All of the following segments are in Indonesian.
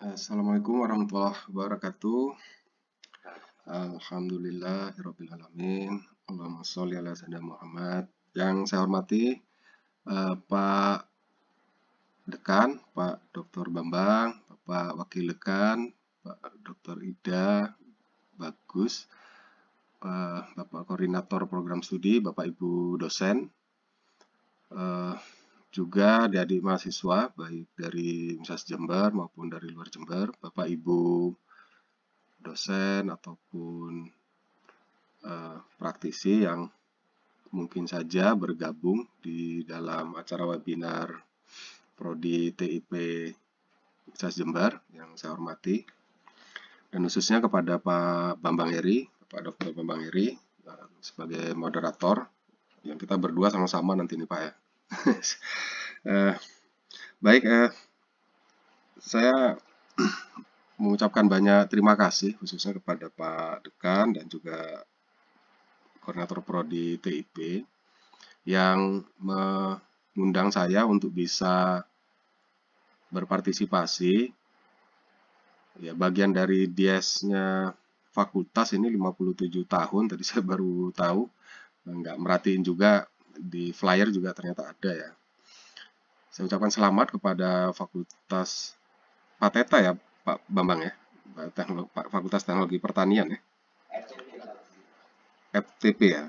Assalamualaikum warahmatullahi wabarakatuh. Alhamdulillahirabbil alamin. Allahumma sholli ala sayyidina Muhammad. Yang saya hormati Pak Dekan, Pak Dr. Bambang, Bapak Wakil Dekan, Pak Dr. Ida, Bagus, Bapak Koordinator Program Studi, Bapak Ibu dosen, juga adik-adik mahasiswa baik dari Universitas Jember maupun dari luar Jember, Bapak Ibu dosen ataupun praktisi yang mungkin saja bergabung di dalam acara webinar Prodi TIP Universitas Jember yang saya hormati, dan khususnya kepada Pak Bambang Heri, Pak Dr. Bambang Heri sebagai moderator yang kita berdua sama-sama nanti nih Pak ya. Baik, saya mengucapkan banyak terima kasih khususnya kepada Pak Dekan dan juga Koordinator Prodi TIP yang mengundang saya untuk bisa berpartisipasi. Ya, bagian dari diesnya fakultas ini 57 tahun, tadi saya baru tahu, nggak merhatiin juga di flyer juga ternyata ada ya. Saya ucapkan selamat kepada Fakultas Pateta ya Pak Bambang ya, Fakultas Teknologi Pertanian ya, FTP ya,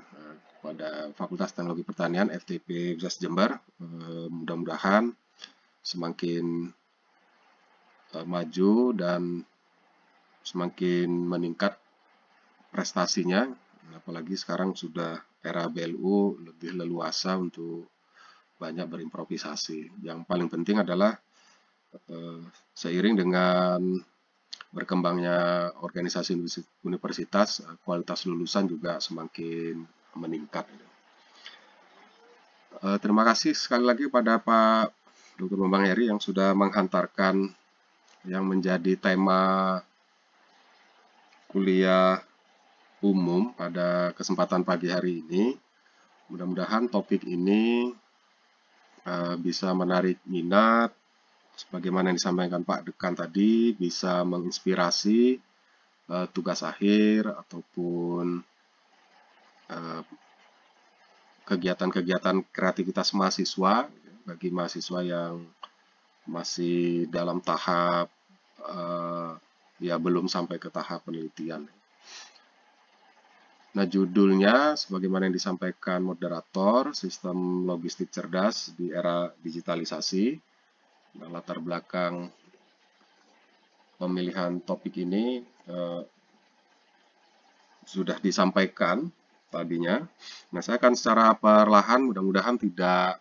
pada Fakultas Teknologi Pertanian FTP Universitas Jember. Mudah-mudahan semakin maju dan semakin meningkat prestasinya, apalagi sekarang sudah era BLU lebih leluasa untuk banyak berimprovisasi. Yang paling penting adalah seiring dengan berkembangnya organisasi universitas, kualitas lulusan juga semakin meningkat. Terima kasih sekali lagi kepada Pak Dr. Bambang Heri yang sudah menghantarkan yang menjadi tema kuliah umum pada kesempatan pagi hari ini. Mudah-mudahan topik ini bisa menarik minat, sebagaimana yang disampaikan Pak Dekan tadi, bisa menginspirasi tugas akhir ataupun kegiatan-kegiatan kreativitas mahasiswa bagi mahasiswa yang masih dalam tahap ya belum sampai ke tahap penelitian. Nah, judulnya sebagaimana yang disampaikan moderator, sistem logistik cerdas di era digitalisasi. Nah, latar belakang pemilihan topik ini sudah disampaikan tadinya. Nah, saya akan secara perlahan, mudah-mudahan tidak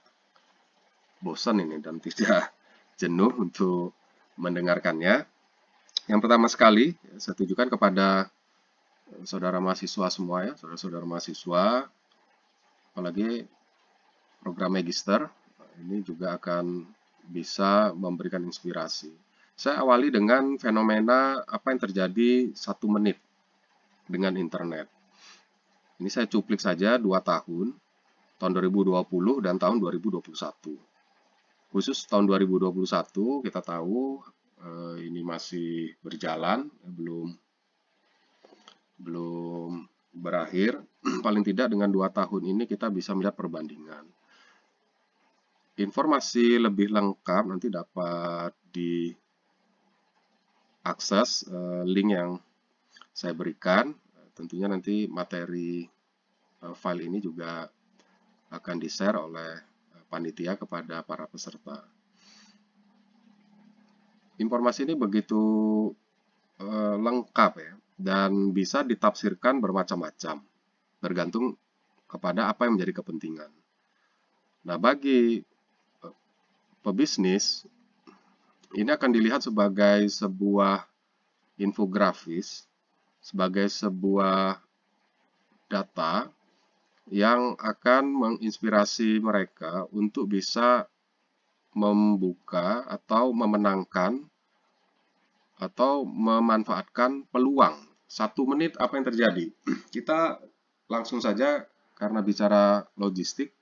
bosan ini dan tidak jenuh untuk mendengarkannya. Yang pertama sekali, saya tujukan kepada saudara mahasiswa semua ya, saudara-saudara mahasiswa, apalagi program magister, ini juga akan bisa memberikan inspirasi. Saya awali dengan fenomena apa yang terjadi 1 menit dengan internet. Ini saya cuplik saja 2 tahun 2020 dan tahun 2021. Khusus tahun 2021 kita tahu ini masih berjalan, belum berakhir. Paling tidak dengan 2 tahun ini kita bisa melihat perbandingan. Informasi lebih lengkap nanti dapat diakses link yang saya berikan. Tentunya nanti materi file ini juga akan di-share oleh panitia kepada para peserta. Informasi ini begitu lengkap ya, dan bisa ditafsirkan bermacam-macam, bergantung kepada apa yang menjadi kepentingan. Nah, bagi pebisnis, ini akan dilihat sebagai sebuah infografis, sebagai sebuah data yang akan menginspirasi mereka untuk bisa membuka atau memenangkan atau memanfaatkan peluang. 1 menit apa yang terjadi? Kita langsung saja, karena bicara logistik,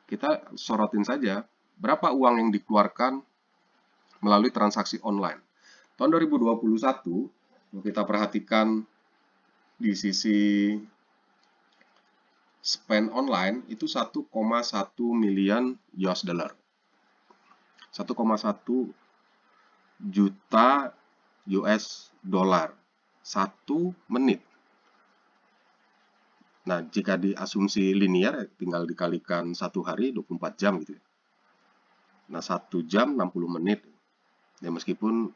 kita sorotin saja berapa uang yang dikeluarkan melalui transaksi online. Tahun 2021, kalau kita perhatikan di sisi spend online itu 1,1 miliar US dollar. 1,1 juta US dollar 1 menit. Nah, jika diasumsi linear tinggal dikalikan 1 hari 24 jam gitu. Nah, 1 jam 60 menit. Ya meskipun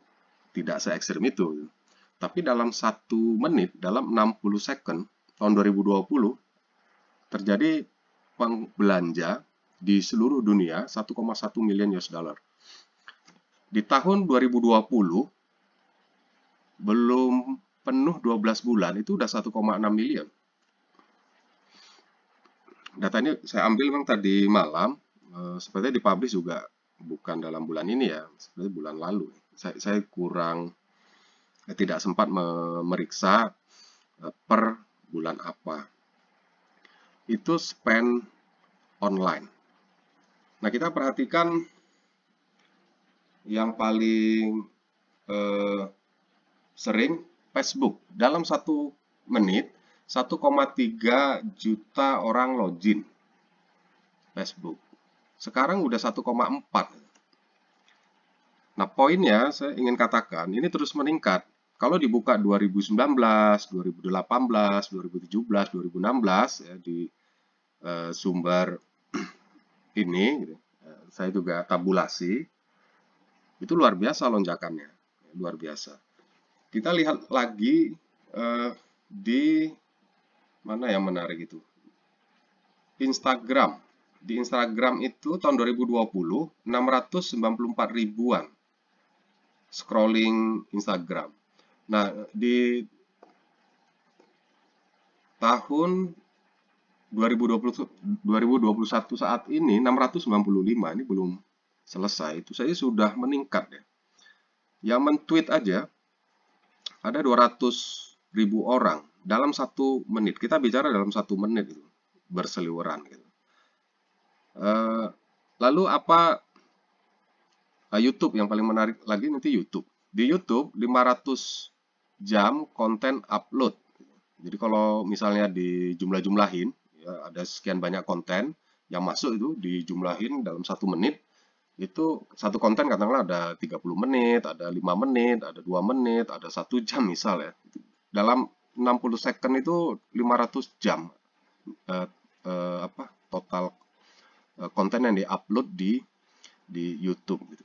tidak se ekstrim itu. Tapi dalam 1 menit, dalam 60 second tahun 2020 terjadi belanja di seluruh dunia 1,1 miliar US dollar. Di tahun 2020 belum penuh 12 bulan itu udah 1,6 miliar. Data ini saya ambil memang tadi malam, sepertinya dipublish juga bukan dalam bulan ini ya, seperti bulan lalu. Saya kurang tidak sempat memeriksa per bulan apa. Itu spend online. Nah, kita perhatikan yang paling sering Facebook. Dalam 1 menit, 1,3 juta orang login Facebook. Sekarang udah 1,4. Nah, poinnya saya ingin katakan, ini terus meningkat. Kalau dibuka 2019, 2018, 2017, 2016 ya, di sumber ini, gitu, saya juga tabulasi, itu luar biasa lonjakannya, luar biasa. Kita lihat lagi di mana yang menarik itu, Instagram. Di Instagram itu tahun 2020 694 ribuan scrolling Instagram. Nah, di tahun 2021 saat ini 695, ini belum selesai, itu saja sudah meningkat ya. Yang men-tweet aja ada 200.000 orang dalam 1 menit. Kita bicara dalam 1 menit itu berseliweran gitu. Lalu apa YouTube yang paling menarik lagi nanti YouTube. Di YouTube 500 jam konten upload. Jadi kalau misalnya dijumlah-jumlahin, ya, ada sekian banyak konten yang masuk itu dijumlahin dalam 1 menit, itu satu konten katakanlah ada 30 menit, ada 5 menit, ada 2 menit, ada 1 jam misal ya. Dalam 60 second itu 500 jam total konten yang diupload di YouTube gitu.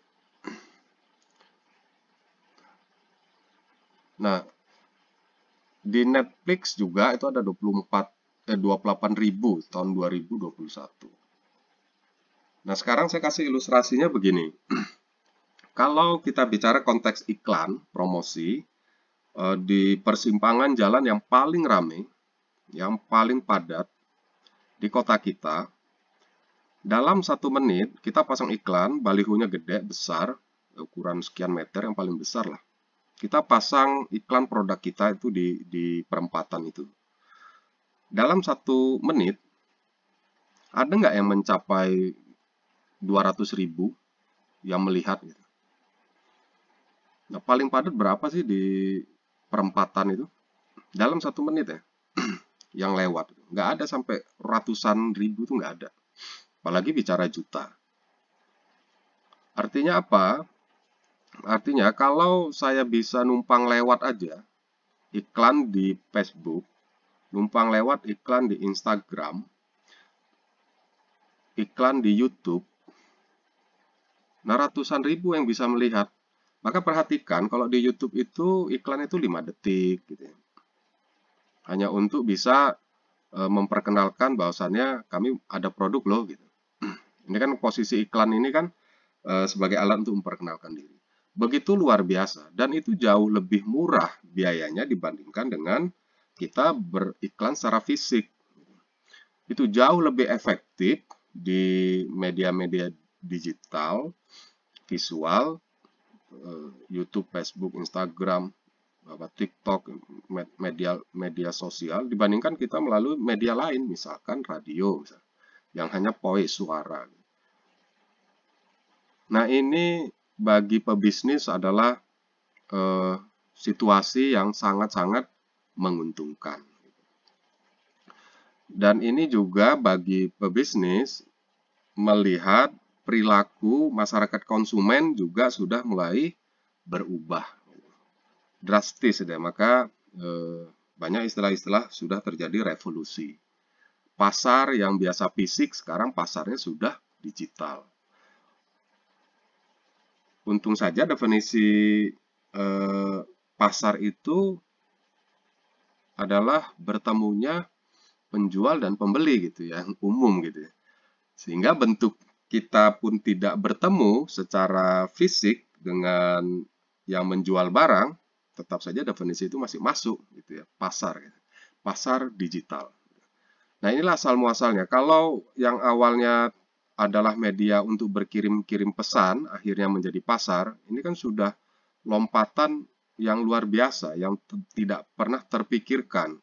Nah, di Netflix juga itu ada 28.000 tahun 2021. Nah, sekarang saya kasih ilustrasinya begini. Kalau kita bicara konteks iklan, promosi, di persimpangan jalan yang paling ramai, yang paling padat di kota kita, dalam 1 menit kita pasang iklan, balihonya gede, besar, ukuran sekian meter yang paling besar lah. Kita pasang iklan produk kita itu di perempatan itu. Dalam 1 menit, ada nggak yang mencapai 200.000 yang melihat gitu? Nah, paling padat berapa sih di perempatan itu? Dalam 1 menit ya, yang lewat. Nggak ada sampai ratusan ribu itu nggak ada. Apalagi bicara juta. Artinya apa? Artinya kalau saya bisa numpang lewat aja, iklan di Facebook, numpang lewat iklan di Instagram, iklan di YouTube, nah ratusan ribu yang bisa melihat. Maka perhatikan kalau di YouTube itu iklan itu 5 detik gitu ya. Hanya untuk bisa memperkenalkan bahwasannya kami ada produk loh gitu. Ini kan posisi iklan ini kan sebagai alat untuk memperkenalkan diri. Begitu luar biasa dan itu jauh lebih murah biayanya dibandingkan dengan kita beriklan secara fisik. Itu jauh lebih efektif di media-media digital, visual, YouTube, Facebook, Instagram, TikTok, media sosial dibandingkan kita melalui media lain, misalkan radio, yang hanya voice, suara. Nah, ini bagi pebisnis adalah situasi yang sangat-sangat menguntungkan. Dan ini juga bagi pebisnis melihat perilaku masyarakat konsumen juga sudah mulai berubah drastis ya. Maka banyak istilah-istilah sudah terjadi revolusi. Pasar yang biasa fisik sekarang pasarnya sudah digital. Untung saja definisi pasar itu adalah bertemunya penjual dan pembeli gitu ya, yang umum gitu ya. Sehingga bentuk kita pun tidak bertemu secara fisik dengan yang menjual barang, tetap saja definisi itu masih masuk gitu ya, pasar gitu. Pasar digital. Nah, inilah asal muasalnya. Kalau yang awalnya adalah media untuk berkirim-kirim pesan, akhirnya menjadi pasar, ini kan sudah lompatan yang luar biasa, yang tidak pernah terpikirkan.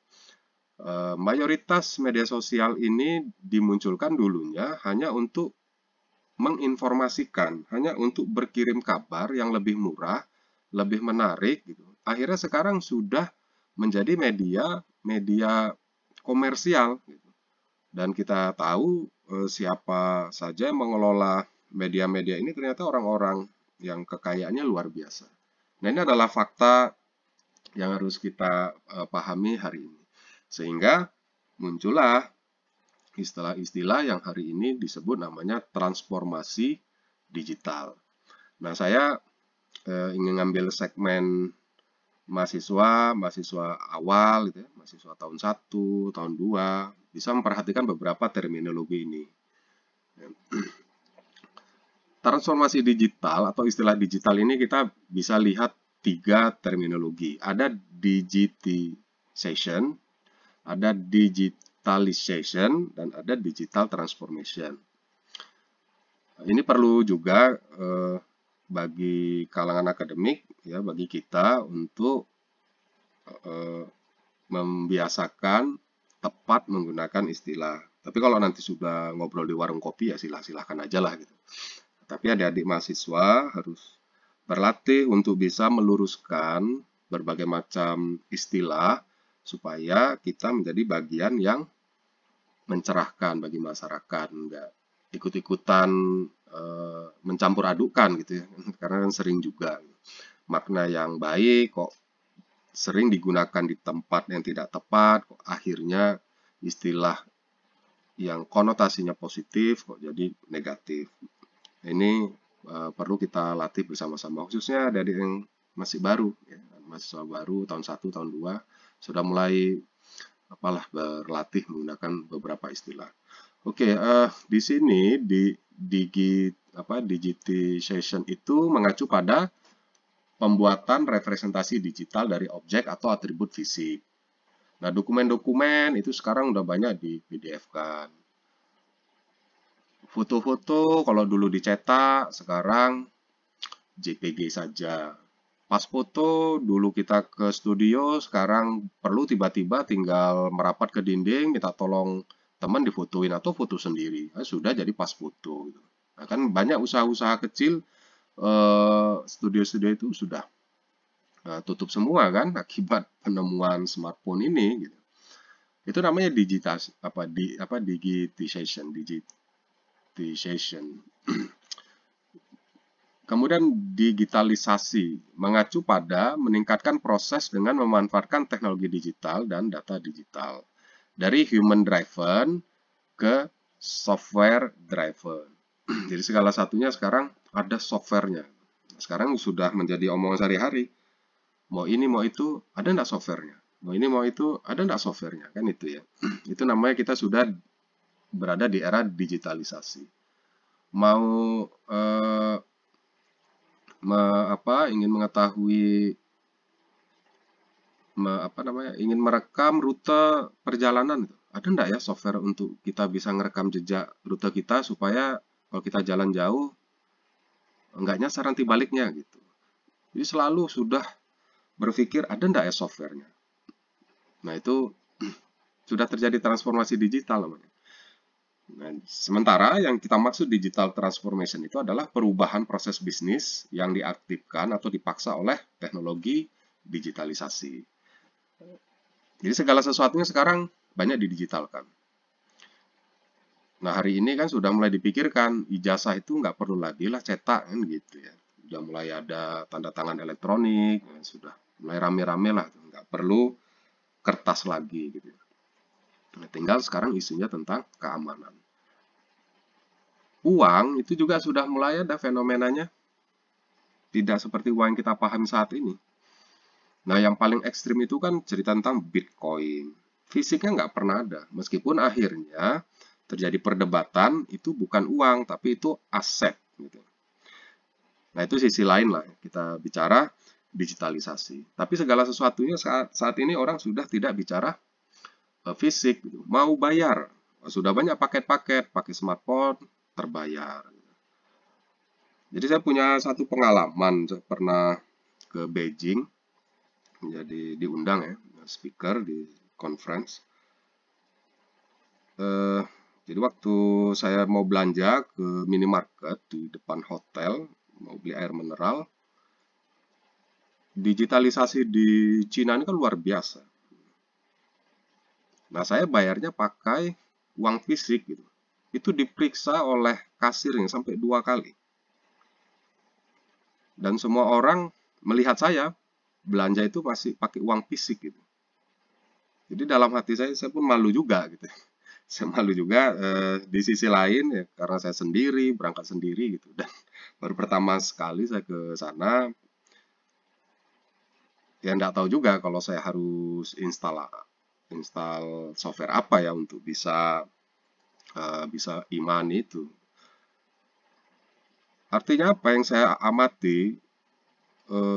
Mayoritas media sosial ini dimunculkan dulunya hanya untuk menginformasikan, hanya untuk berkirim kabar yang lebih murah, lebih menarik gitu. Akhirnya sekarang sudah menjadi media komersial gitu. Dan kita tahu siapa saja yang mengelola media-media ini ternyata orang-orang yang kekayaannya luar biasa. Nah, ini adalah fakta yang harus kita pahami hari ini. Sehingga muncullah istilah-istilah yang hari ini disebut namanya transformasi digital. Nah, saya ingin ngambil segmen mahasiswa awal gitu ya, mahasiswa tahun 1, tahun 2, bisa memperhatikan beberapa terminologi ini. Transformasi digital atau istilah digital ini kita bisa lihat 3 terminologi. Ada digitization, ada digitalization, dan ada digital transformation. Ini perlu juga bagi kalangan akademik, ya, bagi kita untuk membiasakan tepat menggunakan istilah. Tapi kalau nanti sudah ngobrol di warung kopi ya silahkan aja lah gitu. Tapi adik-adik mahasiswa harus berlatih untuk bisa meluruskan berbagai macam istilah supaya kita menjadi bagian yang mencerahkan bagi masyarakat, enggak ikut-ikutan mencampur adukan gitu ya, karena kan sering juga makna yang baik kok sering digunakan di tempat yang tidak tepat, kok akhirnya istilah yang konotasinya positif kok jadi negatif. Ini perlu kita latih bersama-sama, khususnya dari yang masih baru ya, mahasiswa baru tahun 1, tahun 2 sudah mulai berlatih menggunakan beberapa istilah. Oke, di sini digitization itu mengacu pada pembuatan representasi digital dari objek atau atribut fisik. Nah, dokumen-dokumen itu sekarang udah banyak di PDF-kan. Foto-foto kalau dulu dicetak, sekarang JPG saja. Pas foto, dulu kita ke studio, sekarang perlu tiba-tiba tinggal merapat ke dinding, minta tolong teman difotoin atau foto sendiri. Nah, sudah jadi pas foto. Nah, kan banyak usaha-usaha kecil, studio-studio itu sudah tutup semua kan akibat penemuan smartphone ini. Gitu. Itu namanya digitization. Kemudian digitalisasi, mengacu pada meningkatkan proses dengan memanfaatkan teknologi digital dan data digital. Dari human driven ke software driven. Jadi segala satunya sekarang ada softwarenya. Sekarang sudah menjadi omongan sehari-hari. Mau ini, mau itu, ada nggak softwarenya? Mau ini, mau itu, ada nggak softwarenya? Kan itu ya. Itu namanya kita sudah berada di era digitalisasi. Mau ingin mengetahui ingin merekam rute perjalanan, ada enggak ya software untuk kita bisa merekam jejak rute kita supaya kalau kita jalan jauh enggak nyasar nanti baliknya gitu. Jadi selalu sudah berpikir ada enggak ya softwarenya. Nah, itu sudah terjadi transformasi digital namanya. Nah, sementara yang kita maksud digital transformation itu adalah perubahan proses bisnis yang diaktifkan atau dipaksa oleh teknologi digitalisasi. Jadi segala sesuatunya sekarang banyak didigitalkan. Nah, hari ini kan sudah mulai dipikirkan, ijazah itu nggak perlu lagi lah cetak kan gitu ya. Sudah mulai ada tanda tangan elektronik, ya, sudah mulai rame-rame lah, nggak perlu kertas lagi gitu. Nah, tinggal sekarang isunya tentang keamanan. Uang itu juga sudah mulai ada fenomenanya, tidak seperti uang yang kita pahami saat ini. Nah, yang paling ekstrim itu kan cerita tentang Bitcoin. Fisiknya nggak pernah ada, meskipun akhirnya terjadi perdebatan itu bukan uang, tapi itu aset. Gitu. Nah, itu sisi lain lah, kita bicara digitalisasi. Tapi segala sesuatunya saat ini orang sudah tidak bicara fisik, gitu. Mau bayar, sudah banyak paket-paket, pakai smartphone, terbayar. Jadi saya punya satu pengalaman, saya pernah ke Beijing, menjadi diundang ya, speaker di conference. Eh, jadi waktu saya mau belanja ke minimarket di depan hotel, mau beli air mineral, digitalisasi di Cina ini kan luar biasa. Nah, saya bayarnya pakai uang fisik gitu. Itu diperiksa oleh kasirnya sampai 2 kali. Dan semua orang melihat saya belanja itu masih pakai uang fisik gitu. Jadi dalam hati saya pun malu juga gitu. Saya malu juga di sisi lain ya karena saya sendiri berangkat sendiri gitu dan baru pertama sekali saya ke sana ya nggak tahu juga kalau saya harus install software apa ya untuk bisa iman itu. Artinya apa yang saya amati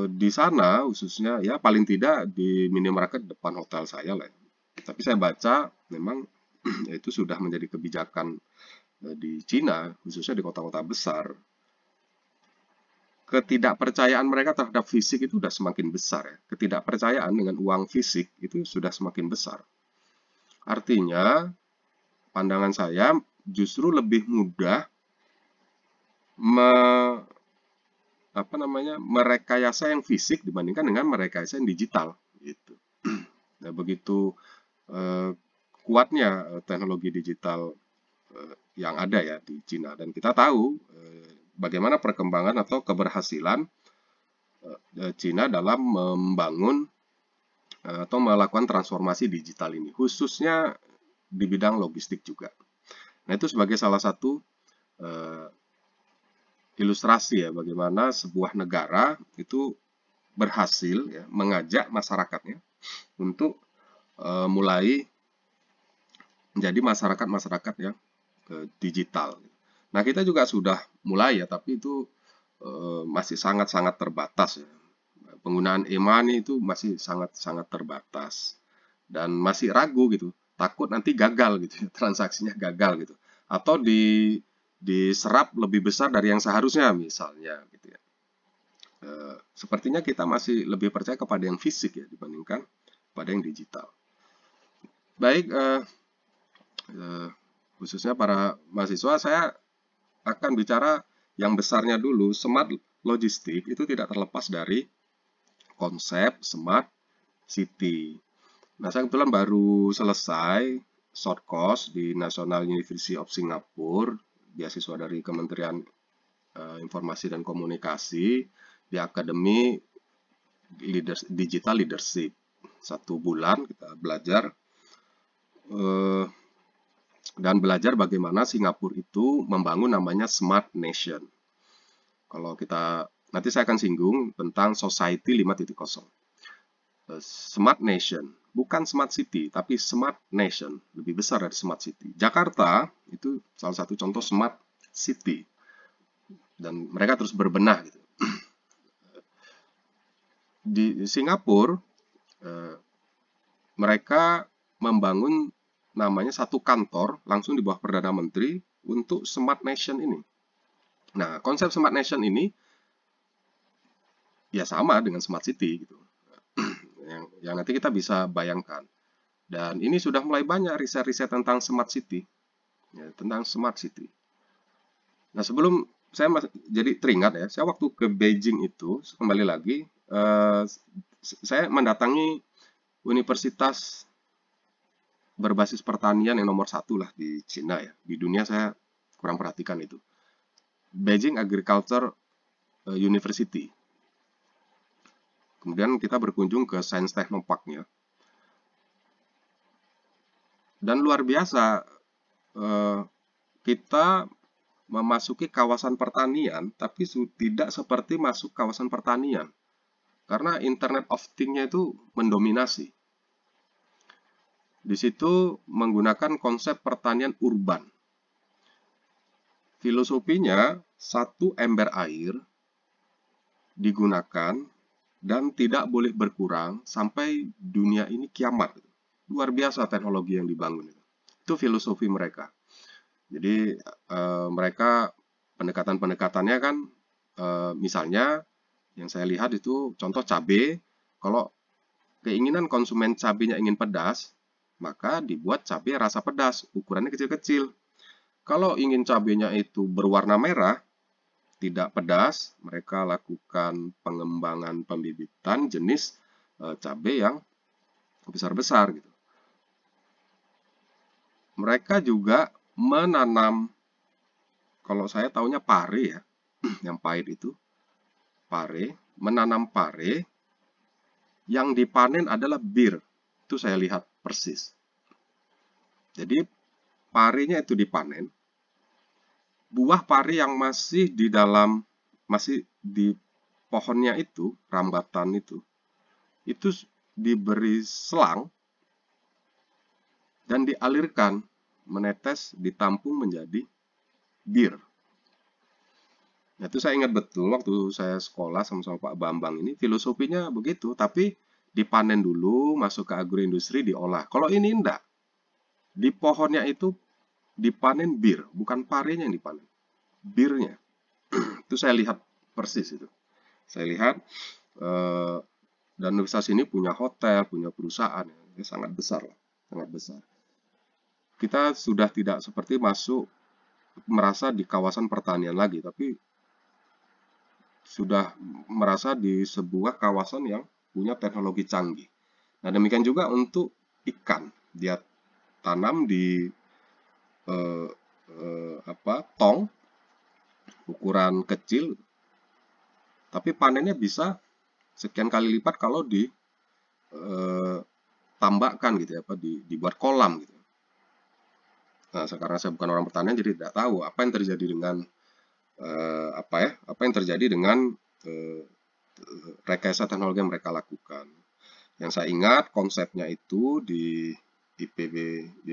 di sana khususnya ya paling tidak di minimarket depan hotel saya lah. Tapi saya baca memang itu sudah menjadi kebijakan di Cina khususnya di kota-kota besar. Ketidakpercayaan mereka terhadap fisik itu sudah semakin besar ya. Ketidakpercayaan dengan uang fisik itu sudah semakin besar. Artinya pandangan saya justru lebih mudah merekayasa yang fisik dibandingkan dengan merekayasa yang digital gitu. Nah, begitu kuatnya teknologi digital yang ada ya di Cina dan kita tahu bagaimana perkembangan atau keberhasilan Cina dalam membangun atau melakukan transformasi digital ini khususnya di bidang logistik juga. Nah, itu sebagai salah satu ilustrasi ya bagaimana sebuah negara itu berhasil ya, mengajak masyarakatnya untuk mulai menjadi masyarakat-masyarakat yang digital. Nah, kita juga sudah mulai ya, tapi itu masih sangat-sangat terbatas ya. Penggunaan e-money itu masih sangat-sangat terbatas dan masih ragu gitu, takut nanti gagal gitu, transaksinya gagal gitu, atau diserap lebih besar dari yang seharusnya misalnya gitu ya. Sepertinya kita masih lebih percaya kepada yang fisik ya dibandingkan pada yang digital. Baik, khususnya para mahasiswa, saya akan bicara yang besarnya dulu. Smart logistik itu tidak terlepas dari konsep smart city. Nah, saya kebetulan baru selesai short course di National University of Singapore, beasiswa dari Kementerian Informasi dan Komunikasi di Akademi Digital Leadership. 1 bulan kita belajar dan belajar bagaimana Singapura itu membangun namanya Smart Nation. Kalau kita nanti saya akan singgung tentang Society 5.0. Smart Nation, bukan Smart City, tapi Smart Nation, lebih besar dari Smart City. Jakarta itu salah satu contoh Smart City. Dan mereka terus berbenah gitu. Di Singapura mereka membangun namanya satu kantor langsung di bawah Perdana Menteri untuk Smart Nation ini. Nah, konsep Smart Nation ini ya sama dengan Smart City gitu. yang nanti kita bisa bayangkan. Dan ini sudah mulai banyak riset-riset tentang Smart City. ya, tentang smart city. Nah, sebelum saya jadi teringat ya, saya waktu ke Beijing itu kembali lagi, saya mendatangi universitas berbasis pertanian yang nomor satu lah di Cina ya. Di dunia saya kurang perhatikan itu. Beijing Agriculture University. Kemudian kita berkunjung ke Science Technopark-nya. Dan luar biasa, kita memasuki kawasan pertanian, tapi tidak seperti masuk kawasan pertanian. Karena Internet of Things-nya itu mendominasi. Di situ menggunakan konsep pertanian urban. Filosofinya, satu ember air digunakan dan tidak boleh berkurang sampai dunia ini kiamat. Luar biasa teknologi yang dibangun. Itu filosofi mereka. Jadi mereka pendekatan-pendekatannya kan misalnya yang saya lihat itu contoh cabai. Kalau keinginan konsumen cabainya ingin pedas, maka dibuat cabai rasa pedas, ukurannya kecil-kecil. Kalau ingin cabainya itu berwarna merah, tidak pedas, mereka lakukan pengembangan pembibitan jenis cabai yang besar-besar gitu. Mereka juga menanam, kalau saya tahunya pare ya, yang pahit itu, pare, menanam pare, yang dipanen adalah bir. Itu saya lihat persis. Jadi parenya itu dipanen, buah pare yang masih di pohonnya itu, rambatan itu diberi selang dan dialirkan, menetes, ditampung menjadi bir. Nah, itu saya ingat betul waktu saya sekolah sama Pak Bambang ini, filosofinya begitu, tapi dipanen dulu, masuk ke agroindustri, diolah. Kalau ini enggak, di pohonnya itu dipanen bir, bukan parenya yang dipanen, birnya. Itu saya lihat persis itu. Saya lihat, dan universitas ini punya hotel, punya perusahaan, ya, sangat besar lah, sangat besar. Kita sudah tidak seperti merasa di kawasan pertanian lagi, tapi sudah merasa di sebuah kawasan yang punya teknologi canggih. Nah, demikian juga untuk ikan. Dia tanam di tong ukuran kecil, tapi panennya bisa sekian kali lipat kalau ditambakkan gitu ya, dibuat kolam gitu. Nah, sekarang saya bukan orang pertanian jadi tidak tahu apa yang terjadi dengan apa yang terjadi dengan rekayasa teknologi yang mereka lakukan. Yang saya ingat konsepnya itu di IPB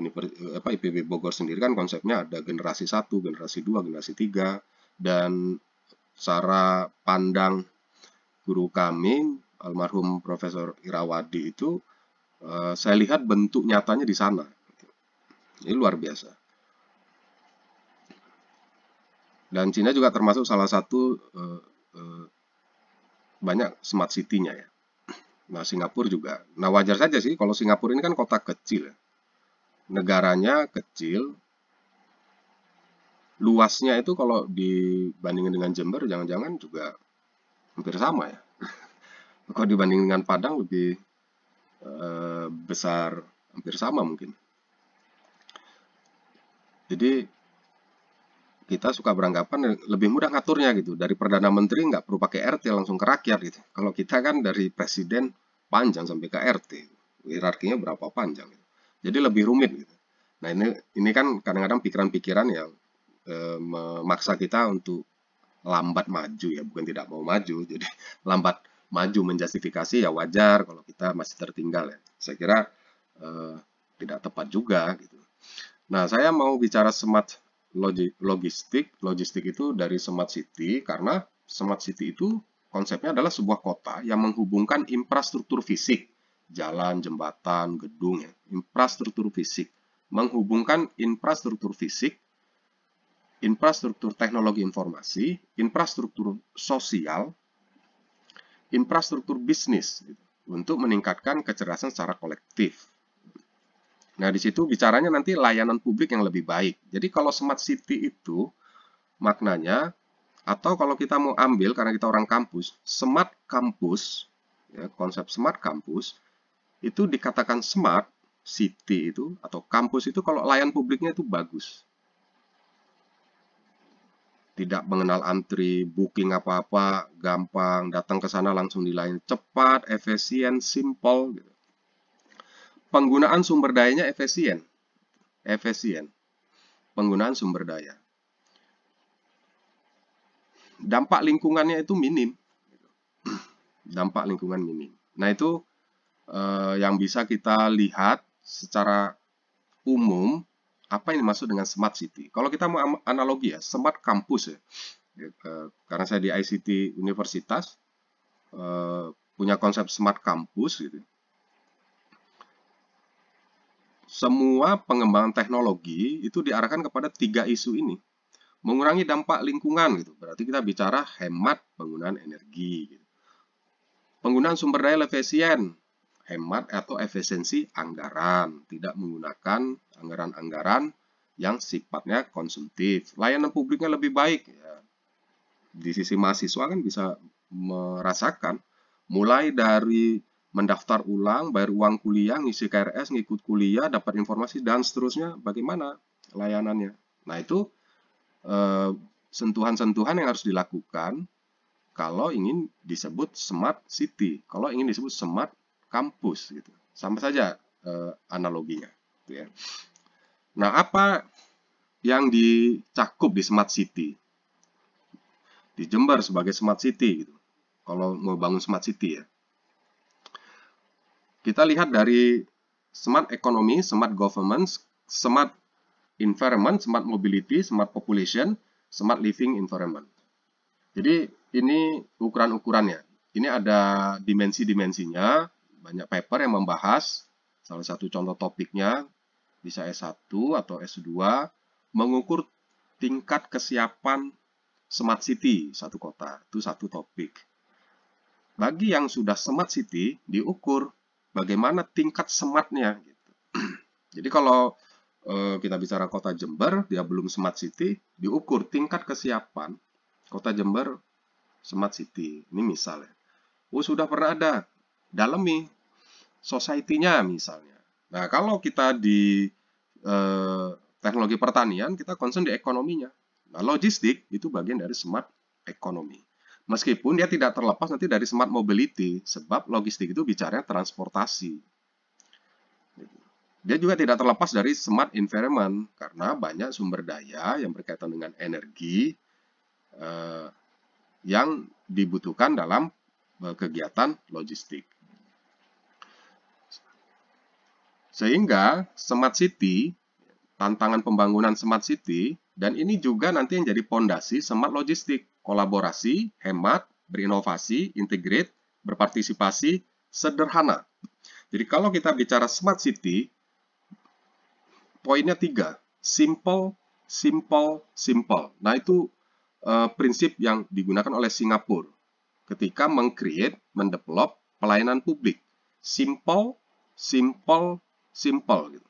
Bogor sendiri kan konsepnya ada generasi 1, generasi 2, generasi 3, dan cara pandang guru kami almarhum Profesor Irawadi itu saya lihat bentuk nyatanya di sana. Ini luar biasa. Dan Cina juga termasuk salah satu banyak smart city-nya ya. Nah, Singapura juga. Nah, wajar saja sih kalau Singapura ini kan kota kecil. Negaranya kecil. Luasnya itu kalau dibandingkan dengan Jember, jangan-jangan juga hampir sama ya. Kalau dibanding dengan Padang lebih besar, hampir sama mungkin. Jadi kita suka beranggapan lebih mudah ngaturnya gitu. Dari Perdana Menteri nggak perlu pakai RT, langsung ke rakyat gitu. Kalau kita kan dari Presiden panjang sampai ke RT. Hierarkinya berapa panjang gitu. Jadi lebih rumit gitu. Nah, ini kan kadang-kadang pikiran-pikiran yang memaksa kita untuk lambat maju ya, bukan tidak mau maju. Jadi lambat maju menjustifikasi ya wajar kalau kita masih tertinggal ya. Saya kira tidak tepat juga gitu. Nah, saya mau bicara smart logistik itu dari smart city karena smart city itu konsepnya adalah sebuah kota yang menghubungkan infrastruktur fisik, jalan, jembatan, gedung ya. Infrastruktur fisik menghubungkan infrastruktur fisik, infrastruktur teknologi informasi, infrastruktur sosial, infrastruktur bisnis gitu, untuk meningkatkan kecerdasan secara kolektif. Nah, di situ bicaranya nanti layanan publik yang lebih baik. Jadi kalau smart city itu maknanya, atau kalau kita mau ambil karena kita orang kampus, smart kampus, ya, konsep smart kampus itu dikatakan smart city itu atau kampus itu kalau layanan publiknya itu bagus. Tidak mengenal antri, booking apa-apa, gampang, datang ke sana langsung dilayani cepat, efisien, simple gitu. Penggunaan sumber dayanya efisien. Efisien. Penggunaan sumber daya. Dampak lingkungannya itu minim. Dampak lingkungan minim. Nah, itu yang bisa kita lihat secara umum apa yang dimaksud dengan smart city. Kalau kita mau analogi ya, smart kampus ya. Karena saya di ICT Universitas punya konsep smart kampus gitu. Semua pengembangan teknologi itu diarahkan kepada 3 isu ini. Mengurangi dampak lingkungan gitu. Berarti kita bicara hemat penggunaan energi gitu. Penggunaan sumber daya efisien, hemat atau efisiensi anggaran, tidak menggunakan anggaran-anggaran yang sifatnya konsumtif. Layanan publiknya lebih baik ya. Di sisi mahasiswa kan bisa merasakan mulai dari mendaftar ulang, bayar uang kuliah, ngisi KRS, ngikut kuliah, dapat informasi dan seterusnya bagaimana layanannya. Nah, itu sentuhan-sentuhan yang harus dilakukan kalau ingin disebut smart city, kalau ingin disebut smart kampus gitu. Sama saja analoginya gitu ya. Nah, apa yang dicakup di smart city? Di Jember sebagai smart city gitu. Kalau mau bangun smart city ya. Kita lihat dari smart economy, smart government, smart environment, smart mobility, smart population, smart living environment. Jadi ini ukuran-ukurannya. Ini ada dimensi-dimensinya, banyak paper yang membahas. Salah satu contoh topiknya bisa S1 atau S2 mengukur tingkat kesiapan smart city satu kota. Itu satu topik. Bagi yang sudah smart city diukur bagaimana tingkat smartnya gitu. Jadi kalau kita bicara kota Jember, dia belum smart city, diukur tingkat kesiapan kota Jember smart city. Ini misalnya. Oh, sudah pernah ada. Dalemi society-nya misalnya. Nah, kalau kita di teknologi pertanian, kita concern di ekonominya. Nah, logistik itu bagian dari smart economy. Meskipun dia tidak terlepas nanti dari smart mobility, sebab logistik itu bicara transportasi. Dia juga tidak terlepas dari smart environment, karena banyak sumber daya yang berkaitan dengan energi yang dibutuhkan dalam kegiatan logistik. Sehingga smart city, tantangan pembangunan smart city, dan ini juga nanti yang jadi pondasi smart logistik, kolaborasi, hemat, berinovasi, integrate, berpartisipasi, sederhana. Jadi kalau kita bicara smart city, poinnya 3, simple, simple, simple. Nah, itu prinsip yang digunakan oleh Singapura ketika meng-create, mendevelop pelayanan publik. Simple, simple, simple. Gitu.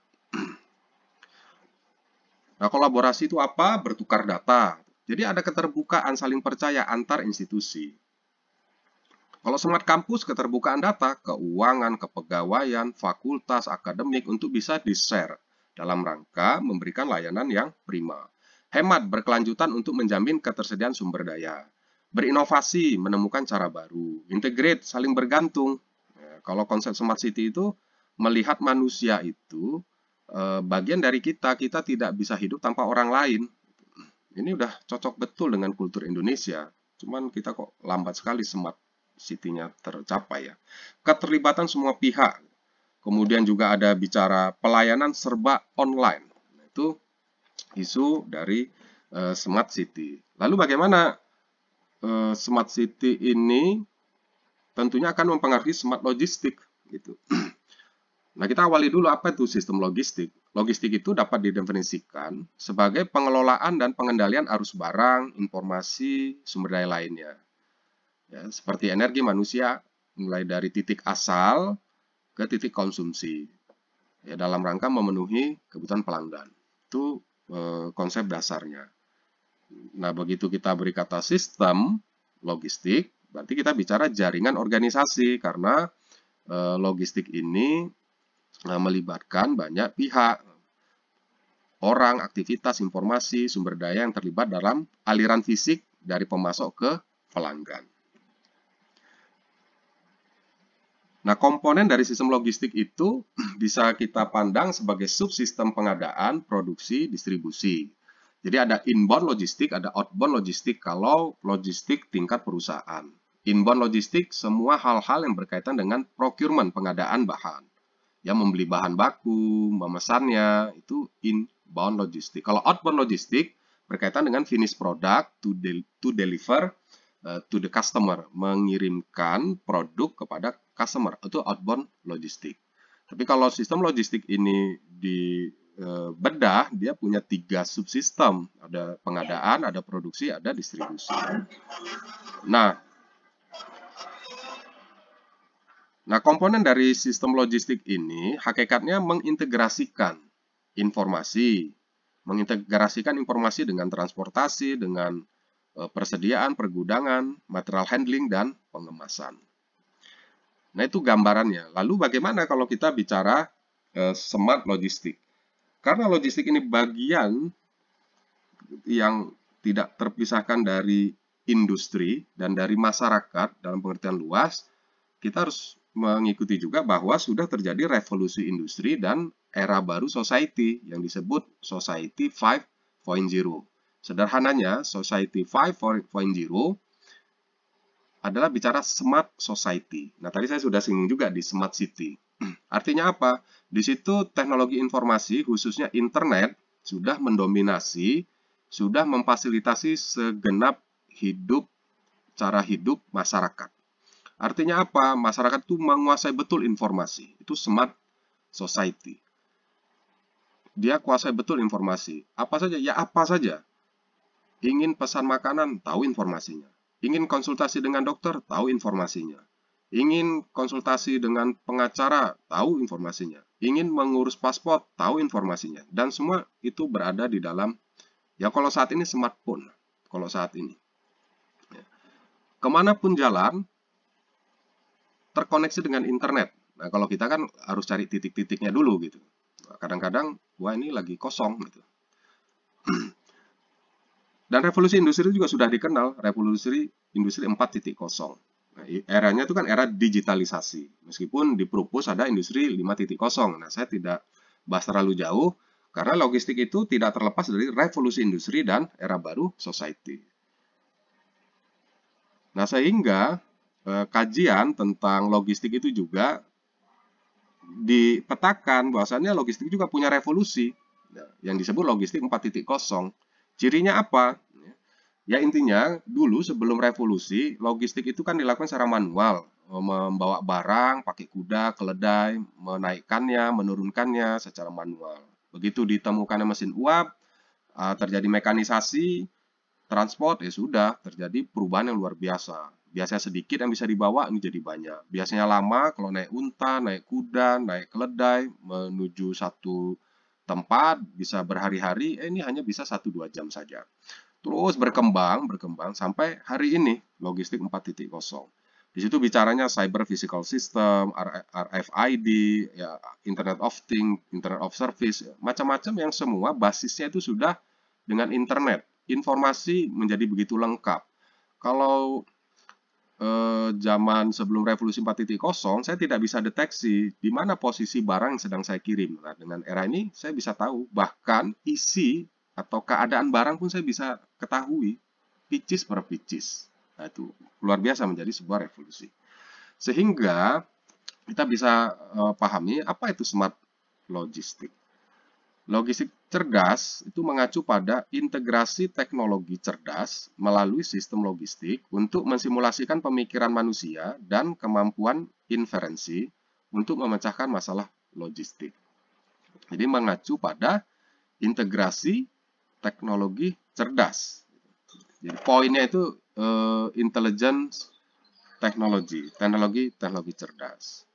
Nah, kolaborasi itu apa? Bertukar data. Jadi ada keterbukaan saling percaya antar institusi. Kalau smart kampus, keterbukaan data, keuangan, kepegawaian, fakultas, akademik untuk bisa di-share dalam rangka memberikan layanan yang prima. Hemat berkelanjutan untuk menjamin ketersediaan sumber daya. Berinovasi, menemukan cara baru. Integrate, saling bergantung. Ya, kalau konsep smart city itu melihat manusia itu bagian dari kita tidak bisa hidup tanpa orang lain. Ini udah cocok betul dengan kultur Indonesia. Cuman kita kok lambat sekali smart city-nya tercapai ya. Keterlibatan semua pihak. Kemudian juga ada bicara pelayanan serba online. Itu isu dari smart city. Lalu bagaimana smart city ini tentunya akan mempengaruhi smart logistik gitu. Nah, kita awali dulu apa itu sistem logistik. Logistik itu dapat didefinisikan sebagai pengelolaan dan pengendalian arus barang, informasi, sumber daya lainnya. Ya, seperti energi manusia, mulai dari titik asal ke titik konsumsi. ya dalam rangka memenuhi kebutuhan pelanggan. Itu konsep dasarnya. Nah, begitu kita beri kata sistem logistik, berarti kita bicara jaringan organisasi, karena logistik ini melibatkan banyak pihak, orang, aktivitas, informasi, sumber daya yang terlibat dalam aliran fisik dari pemasok ke pelanggan. Nah, komponen dari sistem logistik itu bisa kita pandang sebagai subsistem pengadaan, produksi, distribusi. Jadi ada inbound logistik, ada outbound logistik kalau logistik tingkat perusahaan. Inbound logistik semua hal-hal yang berkaitan dengan procurement, pengadaan bahan. Yang membeli bahan baku, memesannya, itu inbound logistik. Kalau outbound logistik berkaitan dengan finished product to deliver to the customer, mengirimkan produk kepada customer, itu outbound logistik. Tapi kalau sistem logistik ini dibedah, dia punya 3 subsistem, ada pengadaan, ada produksi, ada distribusi. Nah, komponen dari sistem logistik ini hakikatnya mengintegrasikan informasi dengan transportasi, dengan persediaan, pergudangan, material handling, dan pengemasan. Nah, itu gambarannya. Lalu bagaimana kalau kita bicara smart logistik? Karena logistik ini bagian yang tidak terpisahkan dari industri dan dari masyarakat dalam pengertian luas, kita harus mengikuti juga bahwa sudah terjadi revolusi industri dan era baru society yang disebut Society 5.0. Sederhananya, Society 5.0 adalah bicara smart society. Nah, tadi saya sudah singgung juga di smart city. Artinya apa? Di situ teknologi informasi, khususnya internet, sudah mendominasi, sudah memfasilitasi segenap cara hidup masyarakat. Artinya apa? Masyarakat itu menguasai betul informasi. Itu smart society. Dia kuasai betul informasi. Apa saja? Ya apa saja. Ingin pesan makanan, tahu informasinya. Ingin konsultasi dengan dokter, tahu informasinya. Ingin konsultasi dengan pengacara, tahu informasinya. Ingin mengurus paspor, tahu informasinya. Dan semua itu berada di dalam, ya kalau saat ini smartphone. Kalau saat ini. Kemanapun jalan, terkoneksi dengan internet. Nah, kalau kita kan harus cari titik-titiknya dulu gitu. Kadang-kadang, wah ini lagi kosong gitu. Dan revolusi industri juga sudah dikenal, revolusi industri 4.0. Nah, eranya itu kan era digitalisasi. Meskipun di Purpose ada industri 5.0. Nah, saya tidak bahas terlalu jauh, karena logistik itu tidak terlepas dari revolusi industri dan era baru society. Nah, sehingga kajian tentang logistik itu juga dipetakan bahwasannya logistik juga punya revolusi yang disebut logistik 4.0. Cirinya apa? Ya intinya dulu sebelum revolusi logistik itu kan dilakukan secara manual, membawa barang pakai kuda, keledai, menaikkannya, menurunkannya secara manual. Begitu ditemukannya mesin uap, terjadi mekanisasi, transport, ya sudah terjadi perubahan yang luar biasa. Biasanya sedikit yang bisa dibawa, ini jadi banyak. Biasanya lama kalau naik unta, naik kuda, naik keledai, menuju satu tempat, bisa berhari-hari, ini hanya bisa 1-2 jam saja. Terus berkembang sampai hari ini, logistik 4.0. Di situ bicaranya cyber physical system, RFID, ya, Internet of Things, Internet of Service, macam-macam yang semua basisnya itu sudah dengan internet. Informasi menjadi begitu lengkap. Kalau zaman sebelum revolusi 4.0, saya tidak bisa deteksi di mana posisi barang yang sedang saya kirim. Nah, dengan era ini saya bisa tahu, bahkan isi atau keadaan barang pun saya bisa ketahui, pieces per pieces. Nah, itu luar biasa menjadi sebuah revolusi. Sehingga kita bisa pahami apa itu smart logistik. Logistik cerdas itu mengacu pada integrasi teknologi cerdas melalui sistem logistik untuk mensimulasikan pemikiran manusia dan kemampuan inferensi untuk memecahkan masalah logistik. Jadi mengacu pada integrasi teknologi cerdas. Jadi poinnya itu intelligence teknologi cerdas.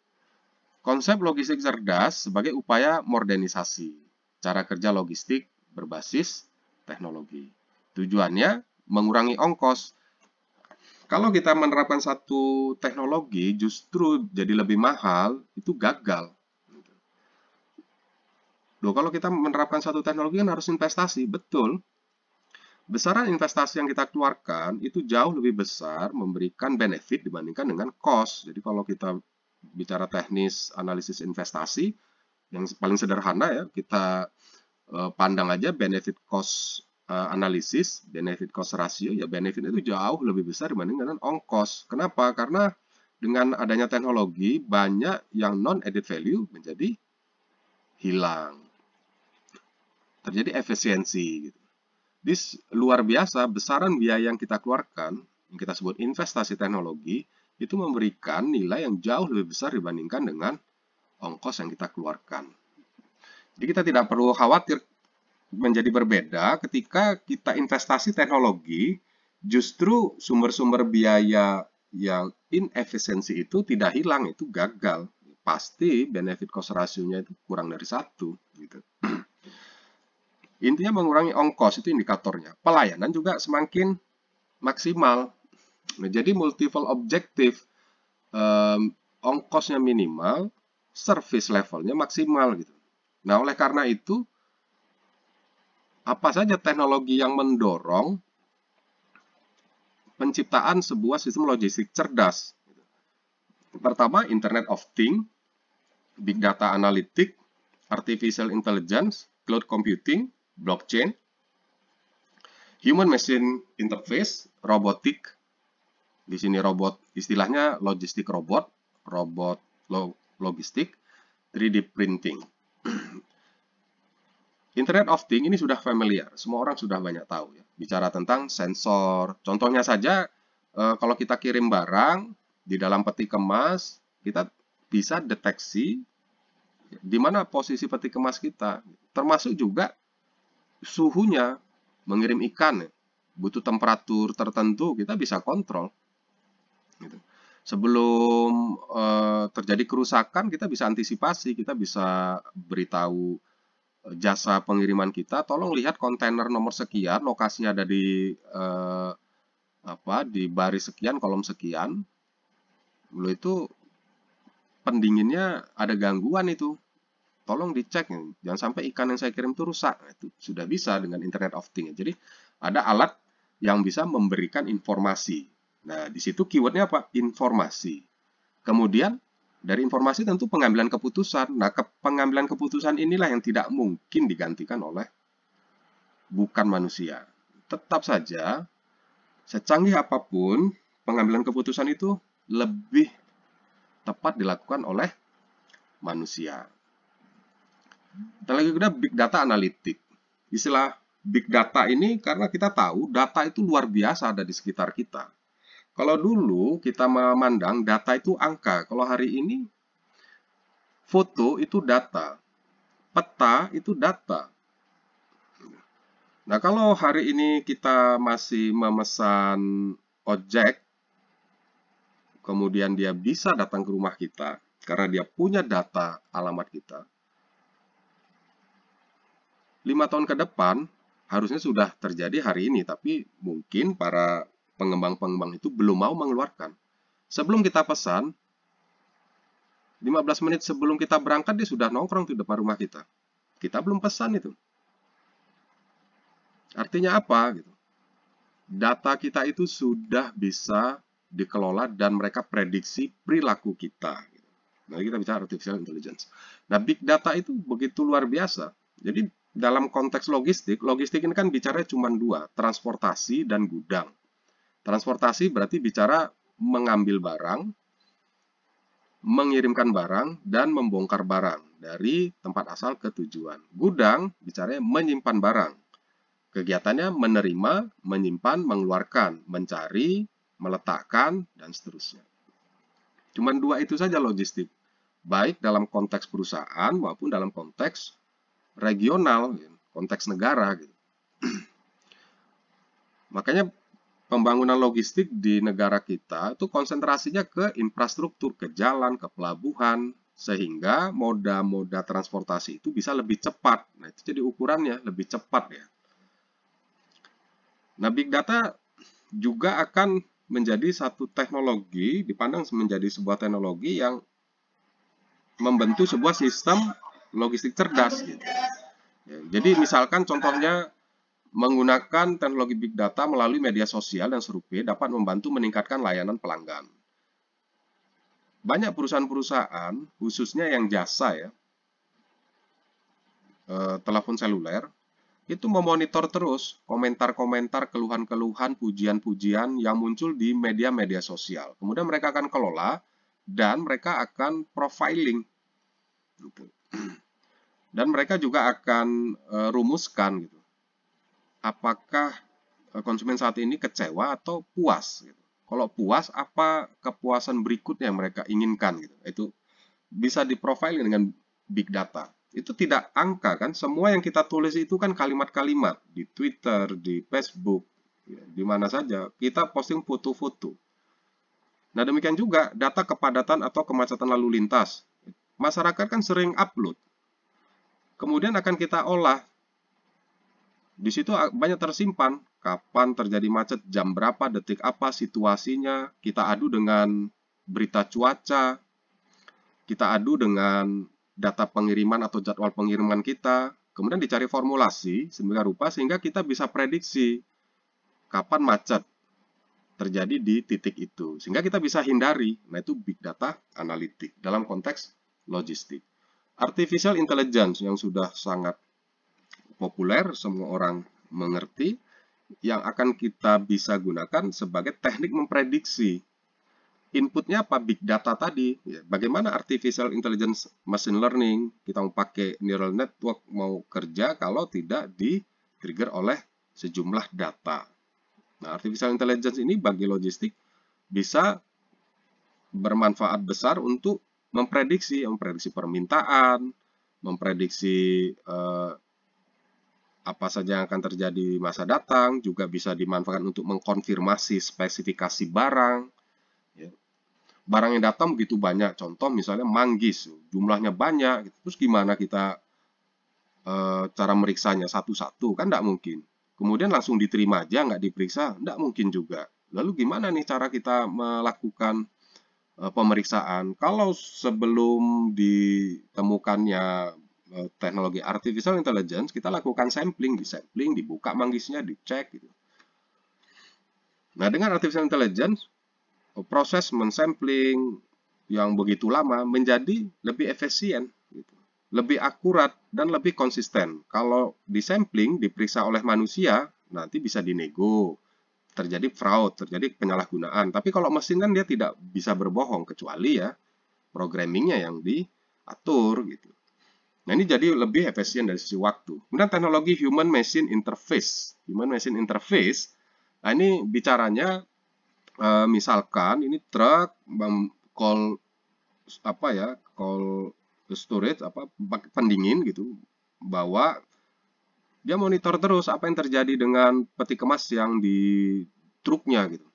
Konsep logistik cerdas sebagai upaya modernisasi cara kerja logistik berbasis teknologi. Tujuannya mengurangi ongkos. Kalau kita menerapkan satu teknologi justru jadi lebih mahal, itu gagal. Loh, kalau kita menerapkan satu teknologi kan harus investasi, betul. Besaran investasi yang kita keluarkan itu jauh lebih besar memberikan benefit dibandingkan dengan cost. Jadi kalau kita bicara teknis analisis investasi, yang paling sederhana ya, kita pandang aja benefit cost analisis, benefit cost ratio, ya benefit itu jauh lebih besar dibanding dengan ongkos. Kenapa? Karena dengan adanya teknologi, banyak yang non-added value menjadi hilang. Terjadi efisiensi. Gitu. Luar biasa, besaran biaya yang kita keluarkan, yang kita sebut investasi teknologi, itu memberikan nilai yang jauh lebih besar dibandingkan dengan ongkos yang kita keluarkan. Jadi kita tidak perlu khawatir menjadi berbeda ketika kita investasi teknologi, justru sumber-sumber biaya yang inefisiensi itu tidak hilang, itu gagal. Pasti benefit cost ratio-nya itu kurang dari 1. Gitu. Intinya mengurangi ongkos, itu indikatornya. Pelayanan juga semakin maksimal. Nah, jadi multiple objektif, ongkosnya minimal, service levelnya maksimal. Gitu. Nah, oleh karena itu, apa saja teknologi yang mendorong penciptaan sebuah sistem logistik cerdas? Pertama, Internet of Things, Big Data Analytics, Artificial Intelligence, Cloud Computing, Blockchain, Human Machine Interface, Robotik. Di sini robot, istilahnya logistik robot, logistik, 3D printing. Internet of Things ini sudah familiar, semua orang sudah banyak tahu ya. Bicara tentang sensor, contohnya saja kalau kita kirim barang di dalam peti kemas, kita bisa deteksi di mana posisi peti kemas kita, termasuk juga suhunya. Mengirim ikan butuh temperatur tertentu, kita bisa kontrol. Gitu. Sebelum terjadi kerusakan, kita bisa antisipasi, kita bisa beritahu jasa pengiriman kita, tolong lihat kontainer nomor sekian, lokasinya ada di di baris sekian, kolom sekian. Lalu itu pendinginnya ada gangguan itu. Tolong dicek, jangan sampai ikan yang saya kirim itu rusak. Itu sudah bisa dengan Internet of Things. Jadi ada alat yang bisa memberikan informasi. Nah, di situ keywordnya apa? Informasi. Kemudian dari informasi tentu pengambilan keputusan. Nah, pengambilan keputusan inilah yang tidak mungkin digantikan oleh bukan manusia. Tetap saja, secanggih apapun, pengambilan keputusan itu lebih tepat dilakukan oleh manusia. Dan lagi kedua, Big Data Analytics. Istilah Big Data ini karena kita tahu data itu luar biasa ada di sekitar kita. Kalau dulu kita memandang data itu angka, kalau hari ini foto itu data, peta itu data. Nah, kalau hari ini kita masih memesan ojek, kemudian dia bisa datang ke rumah kita, karena dia punya data alamat kita, 5 tahun ke depan harusnya sudah terjadi hari ini, tapi mungkin para pengembang-pengembang itu belum mau mengeluarkan. Sebelum kita pesan, 15 menit sebelum kita berangkat, dia sudah nongkrong di depan rumah kita. Kita belum pesan itu. Artinya apa? Data kita itu sudah bisa dikelola dan mereka prediksi perilaku kita. Nah, kita bicara artificial intelligence. Nah, big data itu begitu luar biasa. Jadi, dalam konteks logistik ini kan bicara cuma 2, transportasi dan gudang. Transportasi berarti bicara mengambil barang, mengirimkan barang, dan membongkar barang dari tempat asal ke tujuan. Gudang bicara menyimpan barang. Kegiatannya menerima, menyimpan, mengeluarkan, mencari, meletakkan, dan seterusnya. Cuma 2 itu saja logistik. Baik dalam konteks perusahaan maupun dalam konteks regional, konteks negara. Makanya pembangunan logistik di negara kita itu konsentrasinya ke infrastruktur, ke jalan, ke pelabuhan, sehingga moda-moda transportasi itu bisa lebih cepat. Nah, itu jadi ukurannya lebih cepat ya. Nah, big data juga akan menjadi satu teknologi, dipandang menjadi sebuah teknologi yang membentuk sebuah sistem logistik cerdas gitu. Ya, jadi misalkan contohnya menggunakan teknologi big data melalui media sosial dan survei dapat membantu meningkatkan layanan pelanggan. Banyak perusahaan-perusahaan, khususnya yang jasa ya, telepon seluler, itu memonitor terus komentar-komentar, keluhan-keluhan, pujian-pujian yang muncul di media-media sosial. Kemudian mereka akan kelola dan mereka akan profiling. Gitu. Dan mereka juga akan rumuskan gitu. Apakah konsumen saat ini kecewa atau puas? Gitu. Kalau puas, apa kepuasan berikutnya yang mereka inginkan? Gitu. Itu bisa diprofiling dengan big data. Itu tidak angka kan, semua yang kita tulis itu kan kalimat-kalimat di Twitter, di Facebook, ya, di mana saja kita posting foto-foto. Nah, demikian juga data kepadatan atau kemacetan lalu lintas. Masyarakat kan sering upload, kemudian akan kita olah. Di situ banyak tersimpan kapan terjadi macet, jam berapa, detik apa, situasinya. Kita adu dengan berita cuaca, kita adu dengan data pengiriman atau jadwal pengiriman kita, kemudian dicari formulasi sedemikian rupa sehingga kita bisa prediksi kapan macet terjadi di titik itu, sehingga kita bisa hindari. Nah, itu big data analitik dalam konteks logistik. Artificial intelligence yang sudah sangat populer, semua orang mengerti, yang akan kita bisa gunakan sebagai teknik memprediksi. Inputnya apa? Big data tadi. Ya, bagaimana artificial intelligence machine learning, kita mau pakai neural network, mau kerja kalau tidak di-trigger oleh sejumlah data. Nah, artificial intelligence ini bagi logistik bisa bermanfaat besar untuk memprediksi permintaan, memprediksi apa saja yang akan terjadi di masa datang, juga bisa dimanfaatkan untuk mengkonfirmasi spesifikasi barang. Ya. Barang yang datang begitu banyak, contoh misalnya manggis, jumlahnya banyak, terus gimana kita cara meriksanya satu-satu, kan tidak mungkin. Kemudian langsung diterima aja, nggak diperiksa, tidak mungkin juga. Lalu gimana nih cara kita melakukan pemeriksaan? Kalau sebelum ditemukannya teknologi artificial intelligence, kita lakukan sampling, dibuka manggisnya, dicek gitu. Nah, dengan artificial intelligence, proses mensampling yang begitu lama menjadi lebih efisien, gitu, lebih akurat dan lebih konsisten. Kalau disampling diperiksa oleh manusia, nanti bisa dinego, terjadi fraud, terjadi penyalahgunaan. Tapi kalau mesin kan dia tidak bisa berbohong kecuali ya programmingnya yang diatur gitu. Nah, ini jadi lebih efisien dari sisi waktu. Kemudian teknologi human machine interface. Human machine interface. Nah, ini bicaranya misalkan ini truk call apa ya, call storage apa pendingin gitu, bawa dia monitor terus apa yang terjadi dengan peti kemas yang di truknya gitu.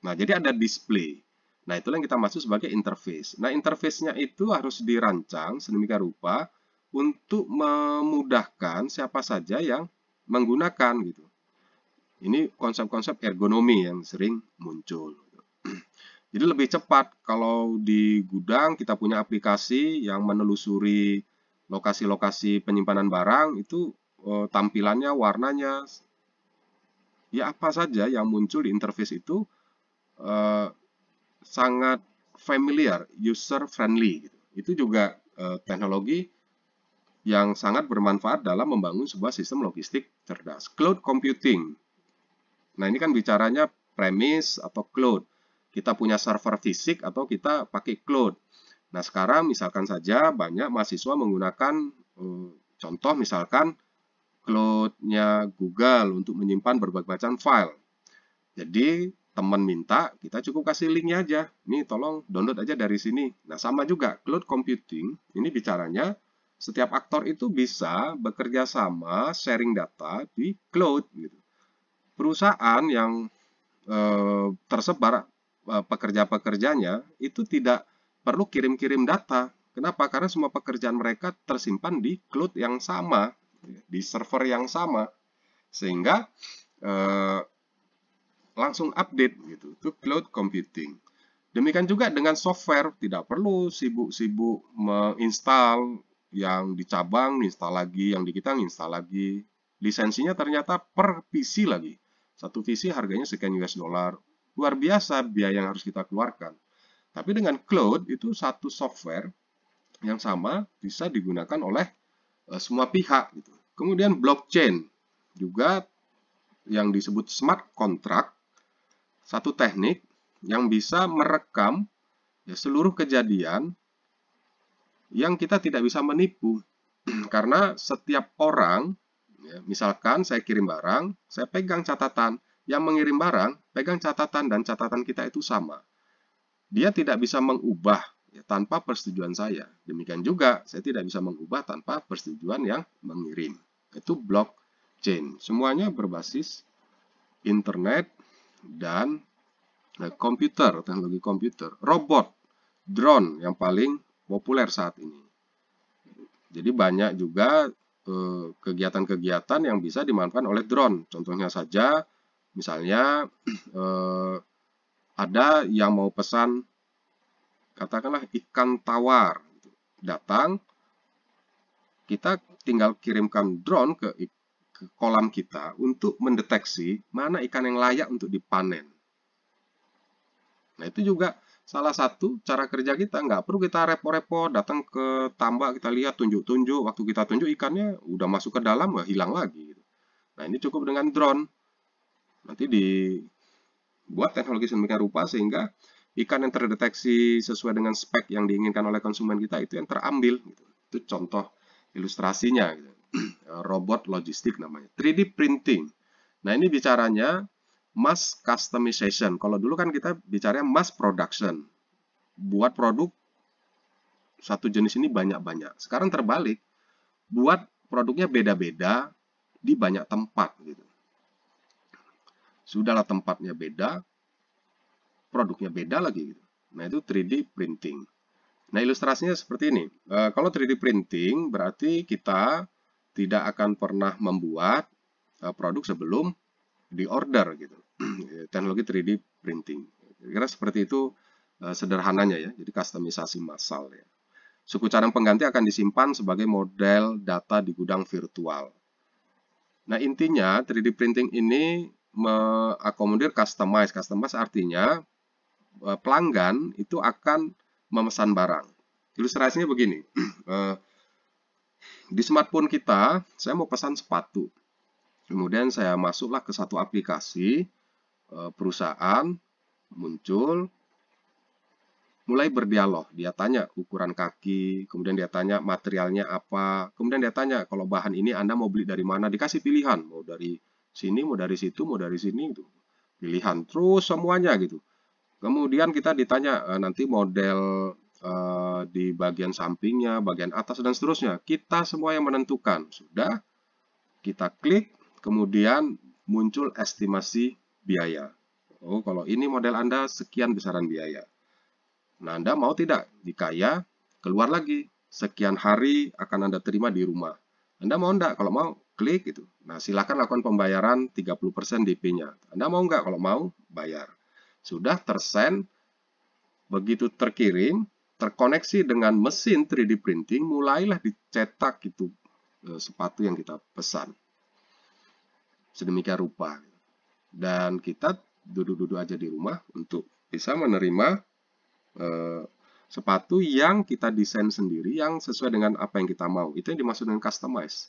Nah, jadi ada display. Nah, itulah yang kita maksud sebagai interface. Nah, interface-nya itu harus dirancang sedemikian rupa untuk memudahkan siapa saja yang menggunakan gitu. Ini konsep-konsep ergonomi yang sering muncul. Jadi lebih cepat kalau di gudang kita punya aplikasi yang menelusuri lokasi-lokasi penyimpanan barang itu tampilannya, warnanya, ya apa saja yang muncul di interface itu sangat familiar, user friendly gitu. Itu juga teknologi yang sangat bermanfaat dalam membangun sebuah sistem logistik cerdas. Cloud computing. Nah, ini kan bicaranya premise atau cloud. Kita punya server fisik atau kita pakai cloud. Nah, sekarang misalkan saja banyak mahasiswa menggunakan contoh misalkan cloud-nya Google untuk menyimpan berbagai macam file. Jadi, teman minta, kita cukup kasih linknya aja. Nih, tolong download aja dari sini. Nah, sama juga cloud computing. Ini bicaranya setiap aktor itu bisa bekerja sama sharing data di cloud. Gitu. Perusahaan yang tersebar pekerja-pekerjanya itu tidak perlu kirim-kirim data Kenapa? Karena semua pekerjaan mereka tersimpan di cloud yang sama, di server yang sama, sehingga langsung update gitu. Itu cloud computing. Demikian juga dengan software, tidak perlu sibuk-sibuk menginstal yang di cabang, install lagi, yang di kita install lagi. Lisensinya ternyata per PC lagi. Satu PC harganya sekian US dollar. Luar biasa biaya yang harus kita keluarkan. Tapi dengan cloud itu satu software yang sama bisa digunakan oleh semua pihak gitu. Kemudian blockchain juga yang disebut smart contract, satu teknik yang bisa merekam ya, seluruh kejadian yang kita tidak bisa menipu. Karena setiap orang, ya, misalkan saya kirim barang, saya pegang catatan, yang mengirim barang pegang catatan dan catatan kita itu sama. Dia tidak bisa mengubah ya, tanpa persetujuan saya. Demikian juga saya tidak bisa mengubah tanpa persetujuan yang mengirim. Itu blockchain. Semuanya berbasis internet dan komputer, teknologi komputer, robot, drone yang paling populer saat ini. Jadi banyak juga kegiatan-kegiatan yang bisa dimanfaatkan oleh drone. Contohnya saja, misalnya ada yang mau pesan, katakanlah ikan tawar, datang, kita tinggal kirimkan drone ke kolam kita untuk mendeteksi mana ikan yang layak untuk dipanen. Nah, itu juga salah satu cara kerja kita. Nggak perlu kita repot-repot datang ke tambak, kita lihat, tunjuk-tunjuk. Waktu kita tunjuk ikannya udah masuk ke dalam, nggak hilang lagi. Nah, ini cukup dengan drone. Nanti dibuat teknologi sedemikian rupa sehingga ikan yang terdeteksi sesuai dengan spek yang diinginkan oleh konsumen kita itu yang terambil. Itu contoh ilustrasinya. Robot logistik namanya. 3D printing. Nah, ini bicaranya mass customization. Kalau dulu kan kita bicaranya mass production. Buat produk satu jenis ini banyak-banyak. Sekarang terbalik. Buat produknya beda-beda di banyak tempat gitu. Sudahlah tempatnya beda, produknya beda lagi gitu. Nah, itu 3D printing. Nah, ilustrasinya seperti ini. Kalau 3D printing berarti kita tidak akan pernah membuat produk sebelum di order gitu. Teknologi 3D printing. Kira seperti itu sederhananya ya. Jadi customisasi massal ya. Suku cadang pengganti akan disimpan sebagai model data di gudang virtual. Nah, intinya 3D printing ini mengakomodir customize. Customize artinya pelanggan itu akan memesan barang. Ilustrasinya begini. Di smartphone kita, saya mau pesan sepatu. Kemudian saya masuklah ke satu aplikasi perusahaan, muncul, mulai berdialog. Dia tanya ukuran kaki, kemudian dia tanya materialnya apa, kemudian dia tanya kalau bahan ini Anda mau beli dari mana, dikasih pilihan, mau dari sini, mau dari situ, mau dari sini, gitu. Pilihan terus semuanya gitu. Kemudian kita ditanya nanti model di bagian sampingnya, bagian atas dan seterusnya. Kita semua yang menentukan. Sudah, kita klik. Kemudian muncul estimasi biaya. Oh, kalau ini model Anda, sekian besaran biaya. Nah, Anda mau tidak? Jika ya, keluar lagi. Sekian hari akan Anda terima di rumah. Anda mau enggak? Kalau mau, klik gitu. Nah, silakan lakukan pembayaran 30% DP-nya. Anda mau enggak? Kalau mau, bayar. Sudah tersend, begitu terkirim, terkoneksi dengan mesin 3D printing, mulailah dicetak gitu sepatu yang kita pesan. Sedemikian rupa. Dan kita duduk-duduk aja di rumah untuk bisa menerima sepatu yang kita desain sendiri, yang sesuai dengan apa yang kita mau. Itu yang dimaksud dengan customize.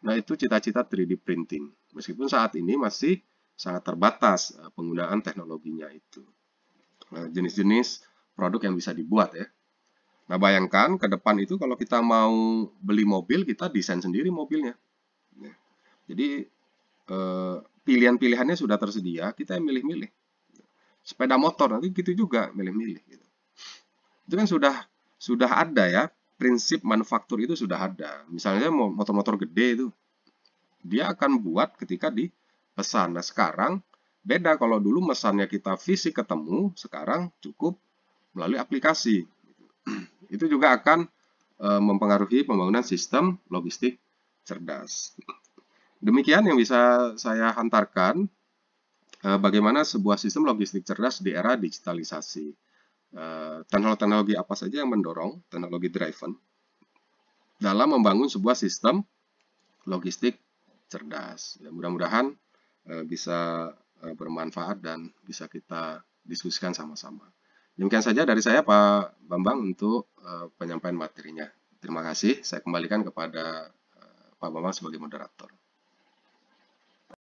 Nah, itu cita-cita 3D printing. Meskipun saat ini masih sangat terbatas penggunaan teknologinya itu. Jenis-jenis produk yang bisa dibuat ya. Nah, bayangkan ke depan itu kalau kita mau beli mobil, kita desain sendiri mobilnya. Jadi, pilihan-pilihannya sudah tersedia, kita yang milih-milih. Sepeda motor, nanti gitu juga, milih-milih. Gitu. Itu kan sudah ada ya, prinsip manufaktur itu sudah ada. Misalnya motor-motor gede itu, dia akan buat ketika dipesan. Nah, sekarang beda, kalau dulu mesannya kita fisik ketemu, sekarang cukup melalui aplikasi. Itu juga akan mempengaruhi pembangunan sistem logistik cerdas. Demikian yang bisa saya hantarkan bagaimana sebuah sistem logistik cerdas di era digitalisasi. Teknologi apa saja yang mendorong teknologi driven dalam membangun sebuah sistem logistik cerdas. Ya, mudah-mudahan bisa bermanfaat dan bisa kita diskusikan sama-sama. Demikian saja dari saya Pak Bambang untuk penyampaian materinya. Terima kasih. Saya kembalikan kepada Pak Bambang sebagai moderator.